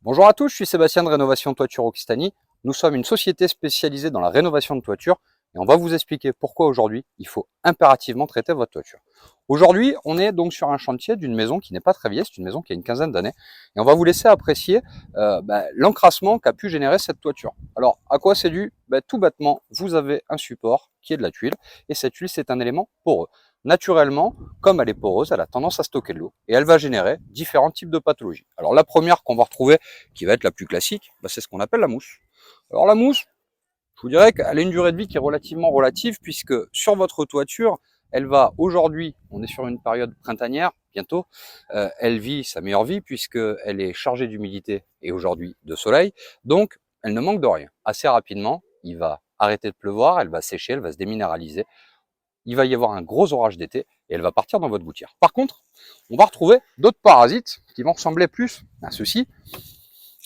Bonjour à tous, je suis Sébastien de Rénovation Toiture Occitanie. Nous sommes une société spécialisée dans la rénovation de toiture et on va vous expliquer pourquoi aujourd'hui il faut impérativement traiter votre toiture. Aujourd'hui, on est donc sur un chantier d'une maison qui n'est pas très vieille, c'est une maison qui a une quinzaine d'années et on va vous laisser apprécier l'encrassement qu'a pu générer cette toiture. Alors, à quoi c'est dû? Tout bêtement, vous avez un support qui est de la tuile et cette tuile, c'est un élément poreux. Naturellement, comme elle est poreuse, elle a tendance à stocker de l'eau et elle va générer différents types de pathologies. Alors la première qu'on va retrouver, qui va être la plus classique, c'est ce qu'on appelle la mousse. Alors la mousse, je vous dirais qu'elle a une durée de vie qui est relativement relative puisque sur votre toiture, elle va aujourd'hui, on est sur une période printanière, bientôt, elle vit sa meilleure vie puisqu'elle est chargée d'humidité et aujourd'hui de soleil, donc elle ne manque de rien. Assez rapidement, il va arrêter de pleuvoir, elle va sécher, elle va se déminéraliser, il va y avoir un gros orage d'été et elle va partir dans votre gouttière. Par contre, on va retrouver d'autres parasites qui vont ressembler plus à ceci.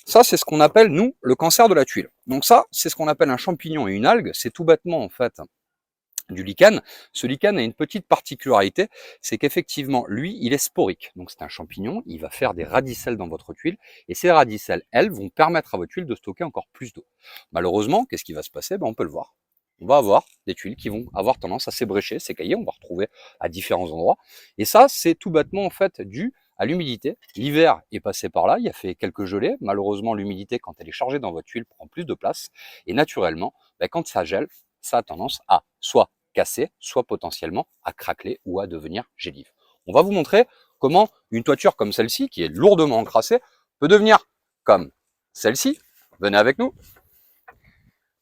Ça, c'est ce qu'on appelle, nous, le cancer de la tuile. Donc ça, c'est ce qu'on appelle un champignon et une algue. C'est tout bêtement, en fait, du lichen. Ce lichen a une petite particularité, c'est qu'effectivement, lui, il est sporique. Donc c'est un champignon, il va faire des radicelles dans votre tuile, et ces radicelles, elles, vont permettre à votre tuile de stocker encore plus d'eau. Malheureusement, qu'est-ce qui va se passer? On peut le voir. On va avoir des tuiles qui vont avoir tendance à s'ébrécher, s'écailler, on va retrouver à différents endroits. Et ça, c'est tout bêtement, en fait, dû à l'humidité. L'hiver est passé par là, il a fait quelques gelées. Malheureusement, l'humidité, quand elle est chargée dans votre tuile, prend plus de place. Et naturellement, quand ça gèle, ça a tendance à soit casser, soit potentiellement à craqueler ou à devenir gélive. On va vous montrer comment une toiture comme celle-ci, qui est lourdement encrassée, peut devenir comme celle-ci. Venez avec nous.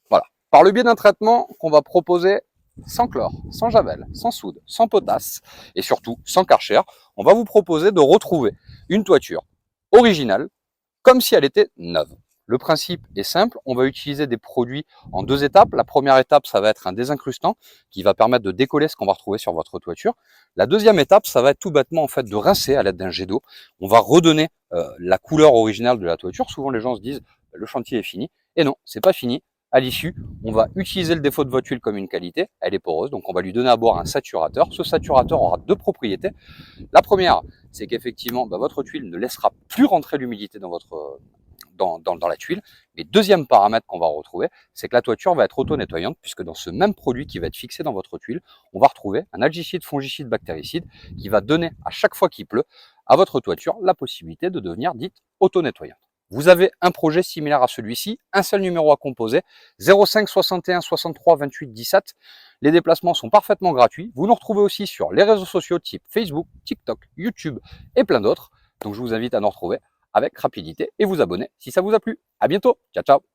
Voilà. Par le biais d'un traitement qu'on va proposer sans chlore, sans javel, sans soude, sans potasse et surtout sans karcher, on va vous proposer de retrouver une toiture originale comme si elle était neuve. Le principe est simple, on va utiliser des produits en deux étapes. La première étape, ça va être un désincrustant qui va permettre de décoller ce qu'on va retrouver sur votre toiture. La deuxième étape, ça va être tout bêtement en fait de rincer à l'aide d'un jet d'eau. On va redonner la couleur originale de la toiture. Souvent les gens se disent le chantier est fini. Et non, c'est pas fini. À l'issue, on va utiliser le défaut de votre huile comme une qualité. Elle est poreuse, donc on va lui donner à boire un saturateur. Ce saturateur aura deux propriétés. La première, c'est qu'effectivement, votre tuile ne laissera plus rentrer l'humidité dans votre dans la tuile. Mais deuxième paramètre qu'on va retrouver, c'est que la toiture va être auto-nettoyante, puisque dans ce même produit qui va être fixé dans votre tuile, on va retrouver un algicide, fongicide, bactéricide, qui va donner à chaque fois qu'il pleut à votre toiture la possibilité de devenir dite auto-nettoyante. Vous avez un projet similaire à celui-ci, un seul numéro à composer, 05 61 63 28 17. Les déplacements sont parfaitement gratuits. Vous nous retrouvez aussi sur les réseaux sociaux type Facebook, TikTok, YouTube et plein d'autres. Donc je vous invite à nous retrouver avec rapidité et vous abonner si ça vous a plu. À bientôt. Ciao, ciao.